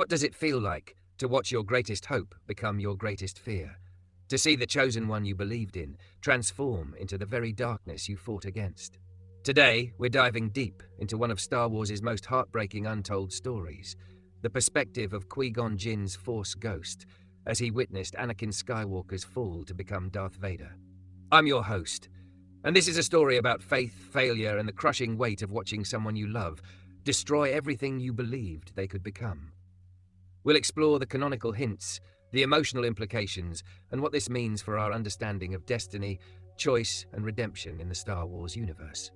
What does it feel like to watch your greatest hope become your greatest fear? To see the chosen one you believed in transform into the very darkness you fought against? Today, we're diving deep into one of Star Wars' most heartbreaking untold stories, the perspective of Qui-Gon Jinn's Force ghost, as he witnessed Anakin Skywalker's fall to become Darth Vader. I'm your host, and this is a story about faith, failure, and the crushing weight of watching someone you love destroy everything you believed they could become. We'll explore the canonical hints, the emotional implications, and what this means for our understanding of destiny, choice, and redemption in the Star Wars universe.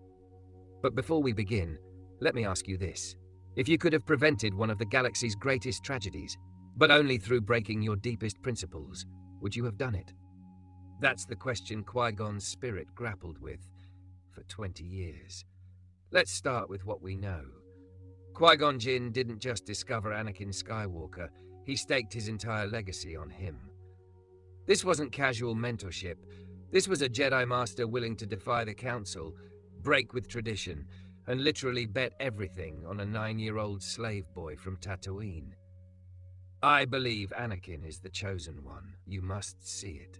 But before we begin, let me ask you this. If you could have prevented one of the galaxy's greatest tragedies, but only through breaking your deepest principles, would you have done it? That's the question Qui-Gon's spirit grappled with for 20 years. Let's start with what we know. Qui-Gon Jinn didn't just discover Anakin Skywalker, he staked his entire legacy on him. This wasn't casual mentorship. This was a Jedi Master willing to defy the Council, break with tradition, and literally bet everything on a 9-year-old slave boy from Tatooine. I believe Anakin is the chosen one. You must see it.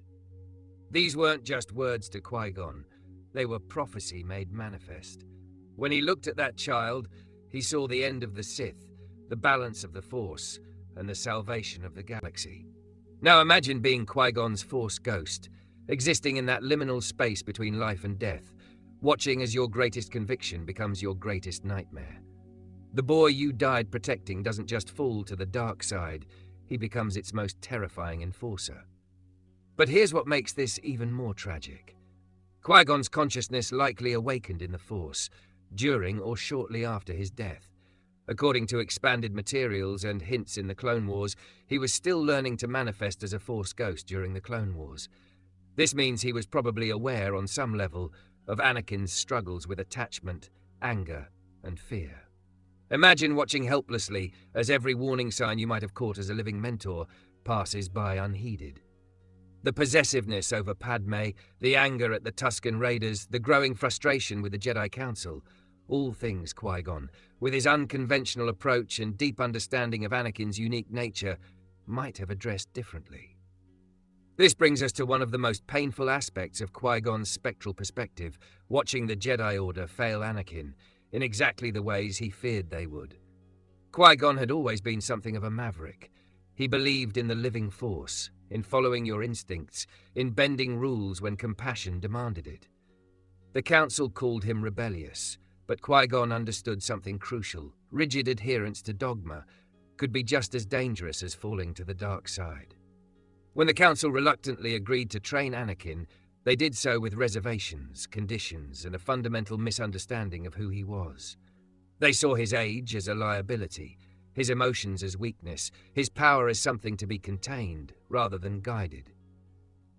These weren't just words to Qui-Gon. They were prophecy made manifest. When he looked at that child, he saw the end of the Sith, the balance of the Force, and the salvation of the galaxy. Now imagine being Qui-Gon's Force ghost, existing in that liminal space between life and death, watching as your greatest conviction becomes your greatest nightmare. The boy you died protecting doesn't just fall to the dark side, he becomes its most terrifying enforcer. But here's what makes this even more tragic. Qui-Gon's consciousness likely awakened in the Force, during or shortly after his death. According to expanded materials and hints in the Clone Wars, he was still learning to manifest as a Force ghost during the Clone Wars. This means he was probably aware on some level of Anakin's struggles with attachment, anger, and fear. Imagine watching helplessly as every warning sign you might have caught as a living mentor passes by unheeded. The possessiveness over Padme, the anger at the Tusken Raiders, the growing frustration with the Jedi Council, all things Qui-Gon, with his unconventional approach and deep understanding of Anakin's unique nature, might have addressed differently. This brings us to one of the most painful aspects of Qui-Gon's spectral perspective, watching the Jedi Order fail Anakin in exactly the ways he feared they would. Qui-Gon had always been something of a maverick. He believed in the living Force, in following your instincts, in bending rules when compassion demanded it. The Council called him rebellious, but Qui-Gon understood something crucial. Rigid adherence to dogma could be just as dangerous as falling to the dark side. When the Council reluctantly agreed to train Anakin, they did so with reservations, conditions, and a fundamental misunderstanding of who he was. They saw his age as a liability, his emotions as weakness, his power as something to be contained rather than guided.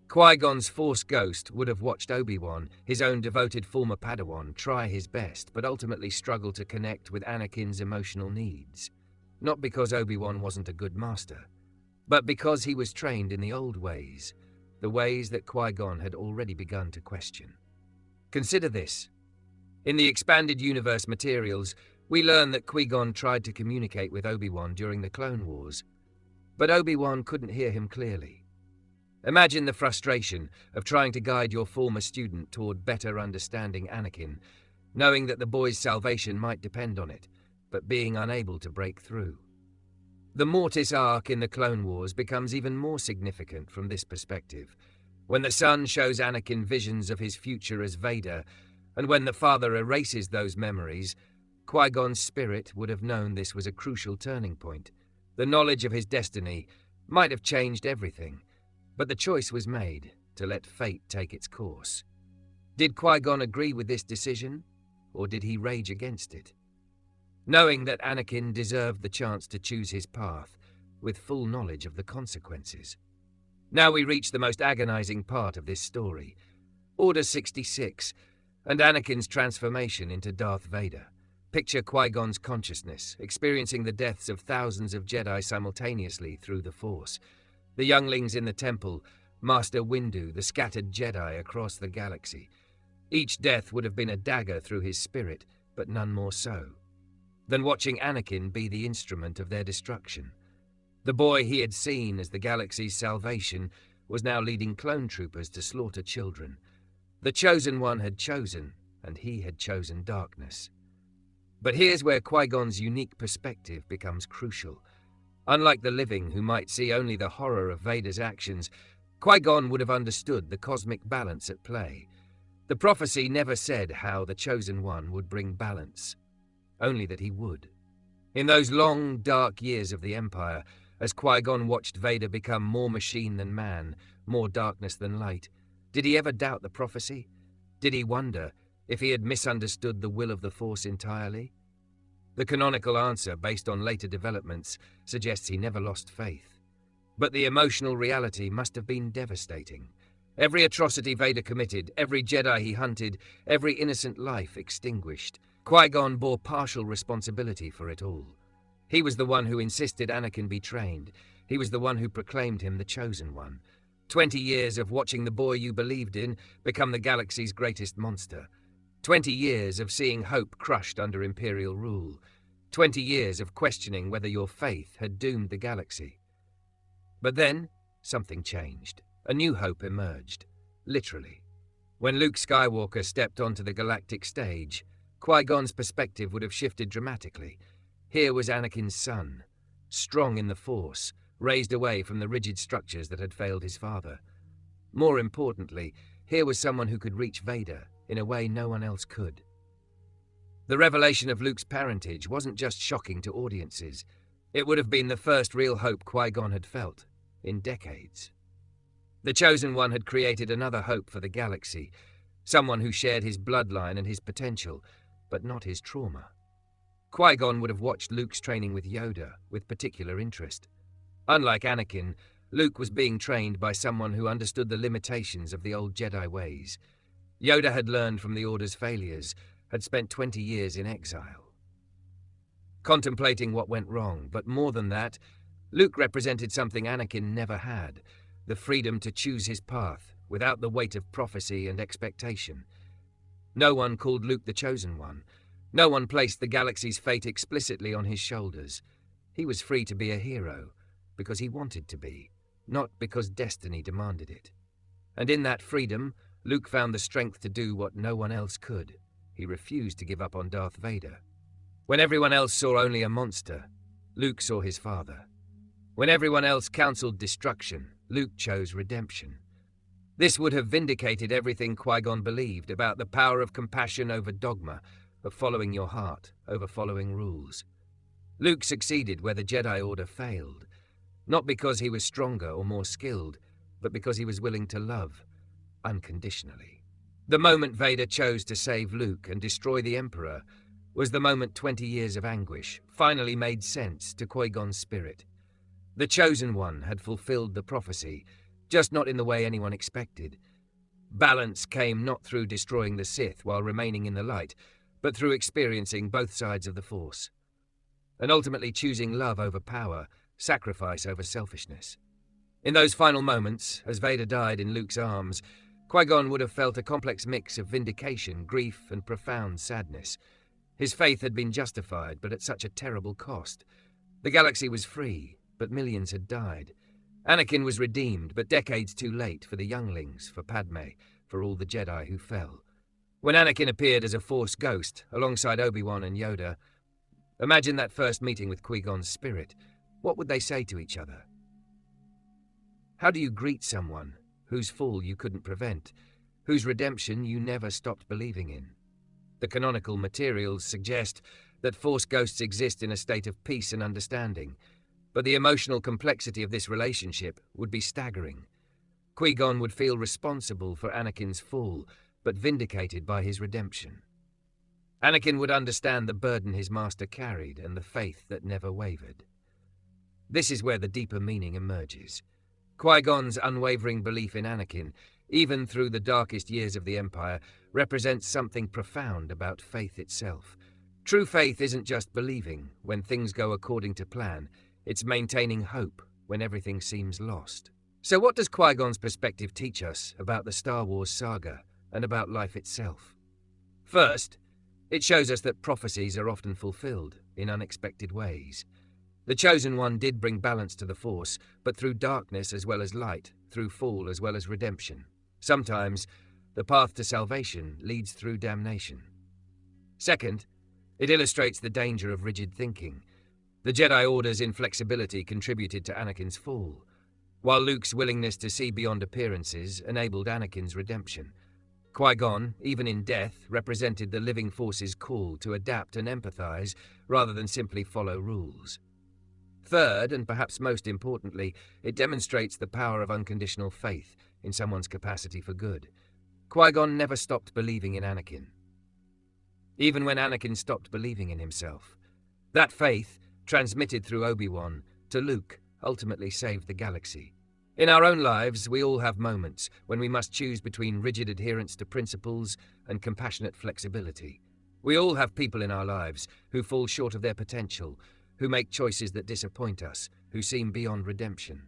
Qui-Gon's Force ghost would have watched Obi-Wan, his own devoted former Padawan, try his best, but ultimately struggle to connect with Anakin's emotional needs. Not because Obi-Wan wasn't a good master, but because he was trained in the old ways, the ways that Qui-Gon had already begun to question. Consider this. In the expanded universe materials, we learn that Qui-Gon tried to communicate with Obi-Wan during the Clone Wars, but Obi-Wan couldn't hear him clearly. Imagine the frustration of trying to guide your former student toward better understanding Anakin, knowing that the boy's salvation might depend on it, but being unable to break through. The Mortis arc in the Clone Wars becomes even more significant from this perspective. When the son shows Anakin visions of his future as Vader, and when the father erases those memories, Qui-Gon's spirit would have known this was a crucial turning point. The knowledge of his destiny might have changed everything, but the choice was made to let fate take its course. Did Qui-Gon agree with this decision, or did he rage against it? Knowing that Anakin deserved the chance to choose his path, with full knowledge of the consequences. Now we reach the most agonizing part of this story, Order 66, and Anakin's transformation into Darth Vader. Picture Qui-Gon's consciousness, experiencing the deaths of thousands of Jedi simultaneously through the Force. The younglings in the temple, Master Windu, the scattered Jedi across the galaxy. Each death would have been a dagger through his spirit, but none more so than watching Anakin be the instrument of their destruction. The boy he had seen as the galaxy's salvation was now leading clone troopers to slaughter children. The Chosen One had chosen, and he had chosen darkness. But here's where Qui-Gon's unique perspective becomes crucial. Unlike the living, who might see only the horror of Vader's actions, Qui-Gon would have understood the cosmic balance at play. The prophecy never said how the Chosen One would bring balance, only that he would. In those long, dark years of the Empire, as Qui-Gon watched Vader become more machine than man, more darkness than light, did he ever doubt the prophecy? Did he wonder if he had misunderstood the will of the Force entirely? The canonical answer, based on later developments, suggests he never lost faith. But the emotional reality must have been devastating. Every atrocity Vader committed, every Jedi he hunted, every innocent life extinguished. Qui-Gon bore partial responsibility for it all. He was the one who insisted Anakin be trained. He was the one who proclaimed him the Chosen One. 20 years of watching the boy you believed in become the galaxy's greatest monster. 20 years of seeing hope crushed under Imperial rule. 20 years of questioning whether your faith had doomed the galaxy. But then, something changed. A new hope emerged, literally. When Luke Skywalker stepped onto the galactic stage, Qui-Gon's perspective would have shifted dramatically. Here was Anakin's son, strong in the Force, raised away from the rigid structures that had failed his father. More importantly, here was someone who could reach Vader in a way no one else could. The revelation of Luke's parentage wasn't just shocking to audiences. It would have been the first real hope Qui-Gon had felt in decades. The Chosen One had created another hope for the galaxy, someone who shared his bloodline and his potential, but not his trauma. Qui-Gon would have watched Luke's training with Yoda with particular interest. Unlike Anakin, Luke was being trained by someone who understood the limitations of the old Jedi ways. Yoda had learned from the Order's failures, had spent 20 years in exile. Contemplating what went wrong, but more than that, Luke represented something Anakin never had, the freedom to choose his path without the weight of prophecy and expectation. No one called Luke the Chosen One. No one placed the galaxy's fate explicitly on his shoulders. He was free to be a hero, because he wanted to be, not because destiny demanded it. And in that freedom, Luke found the strength to do what no one else could. He refused to give up on Darth Vader. When everyone else saw only a monster, Luke saw his father. When everyone else counseled destruction, Luke chose redemption. This would have vindicated everything Qui-Gon believed about the power of compassion over dogma, of following your heart over following rules. Luke succeeded where the Jedi Order failed, not because he was stronger or more skilled, but because he was willing to love unconditionally. The moment Vader chose to save Luke and destroy the Emperor was the moment 20 years of anguish finally made sense to Qui-Gon's spirit. The Chosen One had fulfilled the prophecy, just not in the way anyone expected. Balance came not through destroying the Sith while remaining in the light, but through experiencing both sides of the Force, and ultimately choosing love over power, sacrifice over selfishness. In those final moments, as Vader died in Luke's arms, Qui-Gon would have felt a complex mix of vindication, grief, and profound sadness. His faith had been justified, but at such a terrible cost. The galaxy was free, but millions had died. Anakin was redeemed, but decades too late for the younglings, for Padme, for all the Jedi who fell. When Anakin appeared as a Force ghost, alongside Obi-Wan and Yoda, imagine that first meeting with Qui-Gon's spirit. What would they say to each other? How do you greet someone whose fall you couldn't prevent, whose redemption you never stopped believing in? The canonical materials suggest that Force ghosts exist in a state of peace and understanding, but the emotional complexity of this relationship would be staggering. Qui-Gon would feel responsible for Anakin's fall, but vindicated by his redemption. Anakin would understand the burden his master carried and the faith that never wavered. This is where the deeper meaning emerges. Qui-Gon's unwavering belief in Anakin, even through the darkest years of the Empire, represents something profound about faith itself. True faith isn't just believing when things go according to plan, it's maintaining hope when everything seems lost. So what does Qui-Gon's perspective teach us about the Star Wars saga and about life itself? First, it shows us that prophecies are often fulfilled in unexpected ways. The Chosen One did bring balance to the Force, but through darkness as well as light, through fall as well as redemption. Sometimes, the path to salvation leads through damnation. Second, it illustrates the danger of rigid thinking. The Jedi Order's inflexibility contributed to Anakin's fall, while Luke's willingness to see beyond appearances enabled Anakin's redemption. Qui-Gon, even in death, represented the living Force's call to adapt and empathize rather than simply follow rules. Third, and perhaps most importantly, it demonstrates the power of unconditional faith in someone's capacity for good. Qui-Gon never stopped believing in Anakin, even when Anakin stopped believing in himself. That faith, transmitted through Obi-Wan to Luke, ultimately saved the galaxy. In our own lives, we all have moments when we must choose between rigid adherence to principles and compassionate flexibility. We all have people in our lives who fall short of their potential, who make choices that disappoint us, who seem beyond redemption.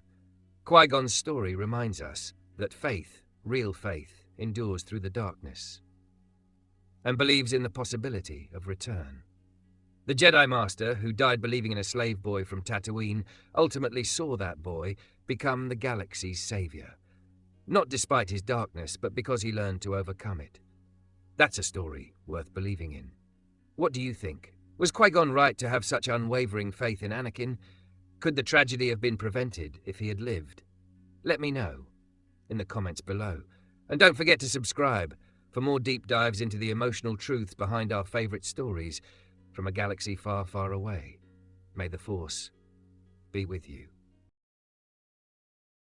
Qui-Gon's story reminds us that faith, real faith, endures through the darkness and believes in the possibility of return. The Jedi Master, who died believing in a slave boy from Tatooine, ultimately saw that boy become the galaxy's savior. Not despite his darkness, but because he learned to overcome it. That's a story worth believing in. What do you think? Was Qui-Gon right to have such unwavering faith in Anakin? Could the tragedy have been prevented if he had lived? Let me know in the comments below. And don't forget to subscribe for more deep dives into the emotional truths behind our favorite stories from a galaxy far, far away. May the Force be with you.